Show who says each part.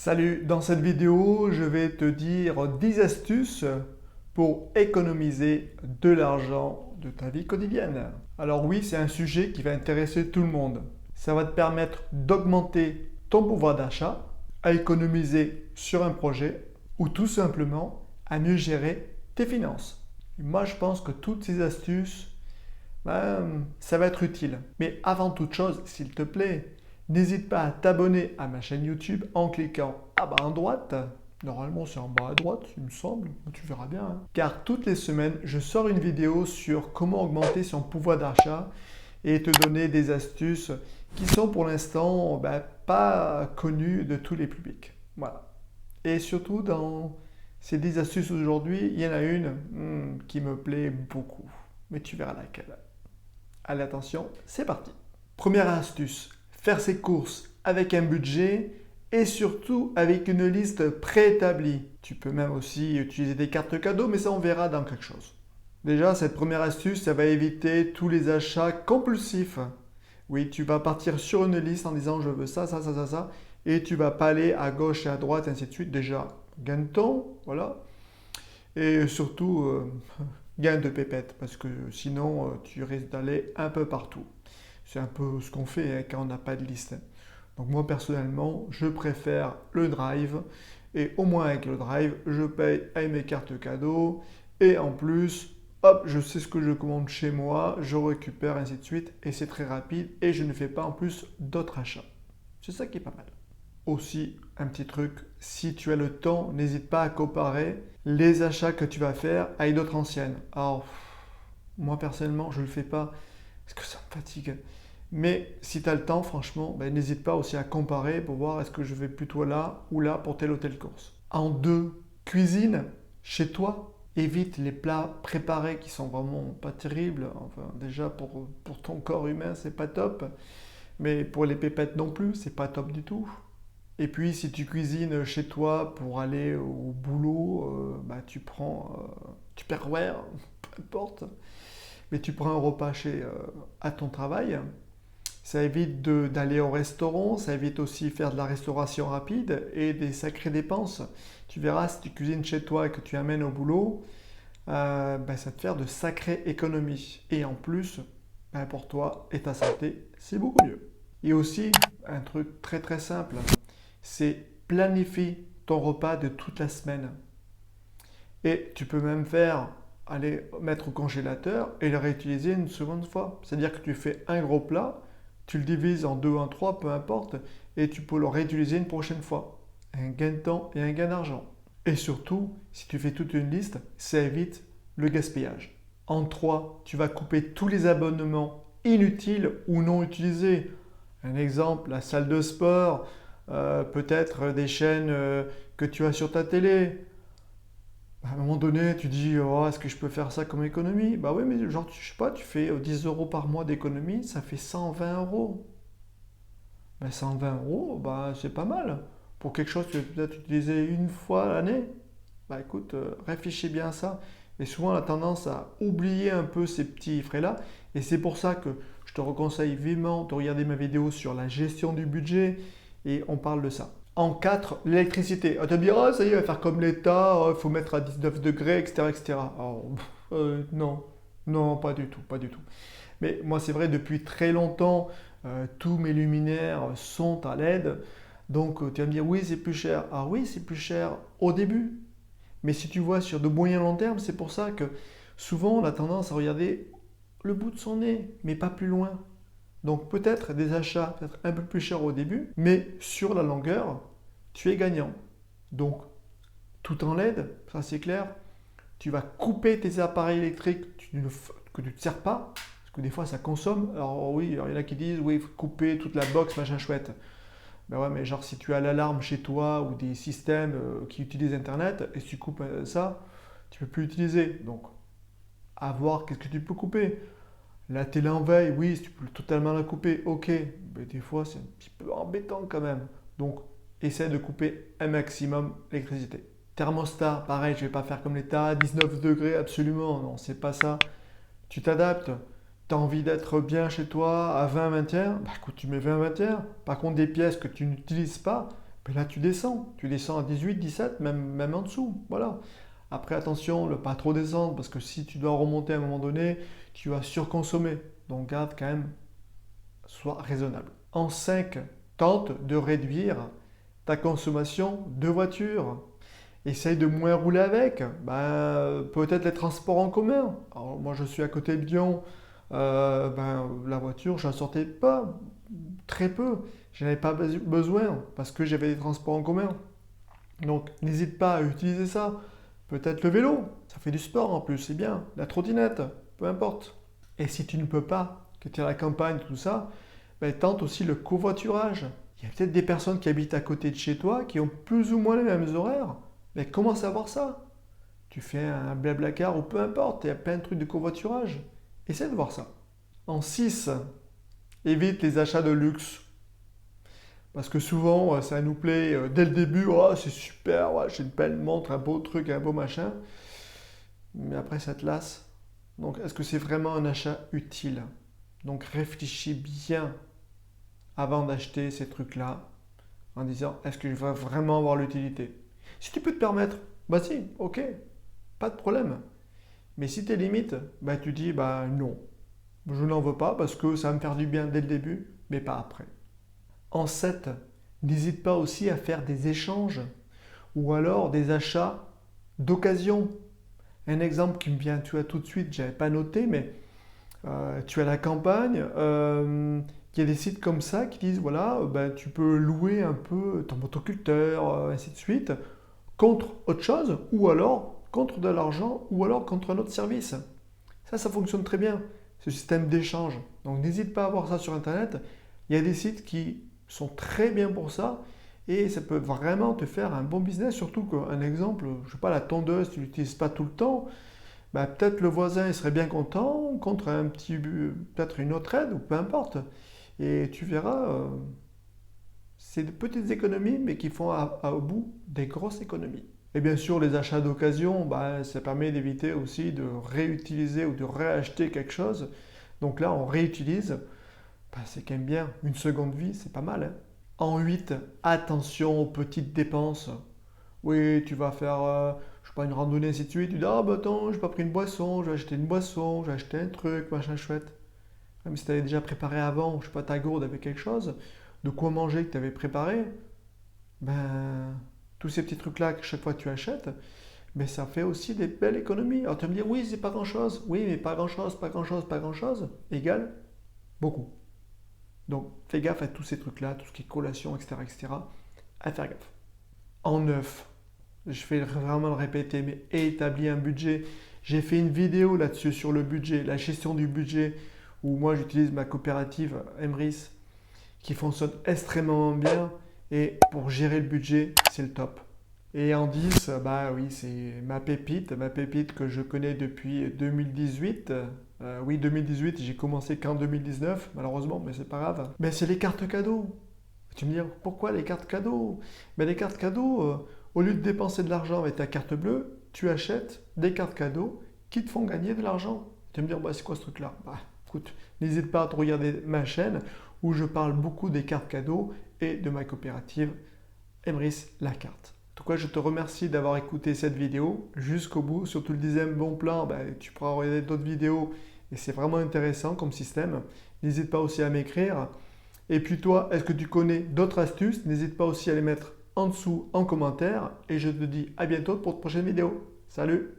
Speaker 1: Salut, dans cette vidéo, je vais te dire 10 astuces pour économiser de l'argent de ta vie quotidienne. Alors oui, c'est un sujet qui va intéresser tout le monde. Ça va te permettre d'augmenter ton pouvoir d'achat, à économiser sur un projet ou tout simplement à mieux gérer tes finances. Et moi, je pense que toutes ces astuces, ça va être utile. Mais avant toute chose, s'il te plaît, n'hésite pas à t'abonner à ma chaîne YouTube en cliquant à bas à droite. Normalement, c'est en bas à droite, il me semble. Tu verras bien, hein. Car toutes les semaines, je sors une vidéo sur comment augmenter son pouvoir d'achat et te donner des astuces qui sont pour l'instant pas connues de tous les publics. Voilà. Et surtout, dans ces 10 astuces aujourd'hui, il y en a une qui me plaît beaucoup. Mais tu verras laquelle. Allez, attention, c'est parti. Première astuce, faire ses courses avec un budget et surtout avec une liste préétablie. Tu peux même aussi utiliser des cartes cadeaux, mais ça on verra dans quelque chose. Déjà, cette première astuce, ça va éviter tous les achats compulsifs. Oui, tu vas partir sur une liste en disant je veux ça, ça, ça, ça, ça, et tu vas pas aller à gauche et à droite, ainsi de suite. Déjà, gain de temps, voilà. Et surtout, gain de pépette, parce que sinon, tu risques d'aller un peu partout. C'est un peu ce qu'on fait quand on n'a pas de liste. Donc moi, personnellement, je préfère le drive. Et au moins avec le drive, je paye avec mes cartes cadeaux. Et en plus, hop, je sais ce que je commande chez moi, je récupère, ainsi de suite. Et c'est très rapide. Et je ne fais pas en plus d'autres achats. C'est ça qui est pas mal. Aussi, un petit truc, si tu as le temps, n'hésite pas à comparer les achats que tu vas faire avec d'autres anciennes. Alors, moi personnellement, je ne le fais pas parce que ça me fatigue. Mais si tu as le temps, franchement, n'hésite pas aussi à comparer pour voir est-ce que je vais plutôt là ou là pour telle ou telle course. En deux, cuisine chez toi. Évite les plats préparés qui sont vraiment pas terribles. Enfin, déjà pour ton corps humain, c'est pas top. Mais pour les pépettes non plus, c'est pas top du tout. Et puis, si tu cuisines chez toi pour aller au boulot, tu prends Tupperware, peu importe, mais tu prends un repas à ton travail. Ça évite d'aller au restaurant, ça évite aussi faire de la restauration rapide et des sacrées dépenses. Tu verras, si tu cuisines chez toi et que tu amènes au boulot, ça va te faire de sacrées économies. Et en plus, pour toi et ta santé, c'est beaucoup mieux. Et aussi, un truc très très simple, c'est planifier ton repas de toute la semaine. Et tu peux même aller mettre au congélateur et le réutiliser une seconde fois. C'est-à-dire que tu fais un gros plat, tu le divises en deux, en trois, peu importe, et tu peux le réutiliser une prochaine fois. Un gain de temps et un gain d'argent. Et surtout, si tu fais toute une liste, ça évite le gaspillage. En 3, tu vas couper tous les abonnements inutiles ou non utilisés. Un exemple, la salle de sport, peut-être des chaînes que tu as sur ta télé. À un moment donné, tu dis, oh, est-ce que je peux faire ça comme économie? Bah oui, mais genre, je sais pas, tu fais 10 euros par mois d'économie, ça fait 120 euros. 120 euros, c'est pas mal. Pour quelque chose que tu peux peut-être utiliser une fois à l'année, écoute, réfléchis bien à ça. Et souvent, on a tendance à oublier un peu ces petits frais-là. Et c'est pour ça que je te conseille vivement de regarder ma vidéo sur la gestion du budget et on parle de ça. En 4, l'électricité. On te dira, ça y est, il va faire comme l'État, il faut mettre à 19 degrés, etc. etc. Alors, non, non, pas du tout, pas du tout. Mais moi, c'est vrai, depuis très longtemps, tous mes luminaires sont à LED. Donc, tu vas me dire, oui, c'est plus cher. Ah oui, c'est plus cher au début. Mais si tu vois sur de moyen long terme, c'est pour ça que souvent, on a tendance à regarder le bout de son nez, mais pas plus loin. Donc peut-être des achats peut-être un peu plus chers au début, mais sur la longueur, tu es gagnant. Donc tout en LED, ça c'est clair, tu vas couper tes appareils électriques que tu ne te sers pas, parce que des fois ça consomme. Alors oui, il y en a qui disent oui, il faut couper toute la box, machin chouette. Ben ouais, mais genre si tu as l'alarme chez toi ou des systèmes qui utilisent Internet, et si tu coupes ça, tu ne peux plus l'utiliser. Donc à voir qu'est-ce que tu peux couper. La télé en veille, oui, tu peux totalement la couper, ok, mais des fois c'est un petit peu embêtant quand même. Donc, essaie de couper un maximum l'électricité. Thermostat, pareil, je ne vais pas faire comme l'État, 19 degrés, absolument, non, c'est pas ça. Tu t'adaptes, tu as envie d'être bien chez toi à 20-21, écoute, tu mets 20-21. Par contre, des pièces que tu n'utilises pas, Mais là, tu descends à 18, 17, même en dessous, voilà. Après, attention, ne pas trop descendre, parce que si tu dois remonter à un moment donné, tu vas surconsommer. Donc, garde quand même, sois raisonnable. En 5, tente de réduire ta consommation de voiture. Essaye de moins rouler avec. Peut-être les transports en commun. Alors, moi, je suis à côté de Lyon. La voiture, je n'en sortais pas. Très peu. Je n'avais pas besoin parce que j'avais des transports en commun. Donc, n'hésite pas à utiliser ça. Peut-être le vélo. Ça fait du sport en plus, c'est bien. La trottinette, peu importe. Et si tu ne peux pas, que tu es à la campagne, tout ça, tente aussi le covoiturage. Il y a peut-être des personnes qui habitent à côté de chez toi qui ont plus ou moins les mêmes horaires. Mais comment savoir ça? Tu fais un blablacar ou peu importe, il y a plein de trucs de covoiturage. Essaie de voir ça. En 6, évite les achats de luxe. Parce que souvent, ça nous plaît dès le début, oh, c'est super, ouais, j'ai une belle montre, un beau truc, un beau machin. Mais après, ça te lasse. Donc, est-ce que c'est vraiment un achat utile? Donc, réfléchis bien avant d'acheter ces trucs-là en disant, est-ce que je vais vraiment avoir l'utilité? Si tu peux te permettre, vas-y, ok, pas de problème. Mais si tes limites, tu dis, non, je n'en veux pas parce que ça va me faire du bien dès le début, mais pas après. En 7, n'hésite pas aussi à faire des échanges ou alors des achats d'occasion. Un exemple qui me vient tout de suite, je n'avais pas noté, mais tu es à la campagne, il y a des sites comme ça qui disent, voilà, tu peux louer un peu ton motoculteur, ainsi de suite, contre autre chose, ou alors contre de l'argent, ou alors contre un autre service. Ça fonctionne très bien, ce système d'échange. Donc n'hésite pas à voir ça sur Internet. Il y a des sites qui sont très bien pour ça, et ça peut vraiment te faire un bon business, surtout qu'un exemple, je ne sais pas, la tondeuse, tu ne l'utilises pas tout le temps, peut-être le voisin il serait bien content contre peut-être une autre aide, ou peu importe. Et tu verras, c'est de petites économies, mais qui font au bout des grosses économies. Et bien sûr, les achats d'occasion, ça permet d'éviter aussi de réutiliser ou de réacheter quelque chose. Donc là, on réutilise. C'est quand même bien. Une seconde vie, c'est pas mal, hein. En 8, attention aux petites dépenses. Oui, tu vas faire, je sais pas, une randonnée, ainsi de suite. Tu dis, attends, j'ai pas pris une boisson, je vais acheter une boisson, je vais acheter un truc, machin chouette. Même si tu avais déjà préparé avant, je sais pas, ta gourde avec quelque chose, de quoi manger que tu avais préparé, tous ces petits trucs-là que chaque fois tu achètes, ça fait aussi des belles économies. Alors tu vas me dire, oui, c'est pas grand-chose. Oui, mais pas grand-chose, pas grand-chose, pas grand-chose, égale beaucoup. Donc fais gaffe à tous ces trucs-là, tout ce qui est collation, etc., etc., à faire gaffe. En 9, je vais vraiment le répéter, mais établis un budget. J'ai fait une vidéo là-dessus sur le budget, la gestion du budget, où moi j'utilise ma coopérative Emrys qui fonctionne extrêmement bien, et pour gérer le budget, c'est le top. Et en 10, oui, c'est ma pépite que je connais depuis 2018. Oui, 2018, j'ai commencé qu'en 2019, malheureusement, mais c'est pas grave. Mais c'est les cartes cadeaux. Tu me dis, pourquoi les cartes cadeaux? Les cartes cadeaux, au lieu de dépenser de l'argent avec ta carte bleue, tu achètes des cartes cadeaux qui te font gagner de l'argent. Tu vas me dire, c'est quoi ce truc-là? Écoute, n'hésite pas à te regarder ma chaîne où je parle beaucoup des cartes cadeaux et de ma coopérative Emrys la carte. En tout cas, je te remercie d'avoir écouté cette vidéo jusqu'au bout. Surtout le 10e bon plan, tu pourras regarder d'autres vidéos et c'est vraiment intéressant comme système. N'hésite pas aussi à m'écrire. Et puis toi, est-ce que tu connais d'autres astuces? N'hésite pas aussi à les mettre en dessous en commentaire. Et je te dis à bientôt pour de prochaines vidéos. Salut!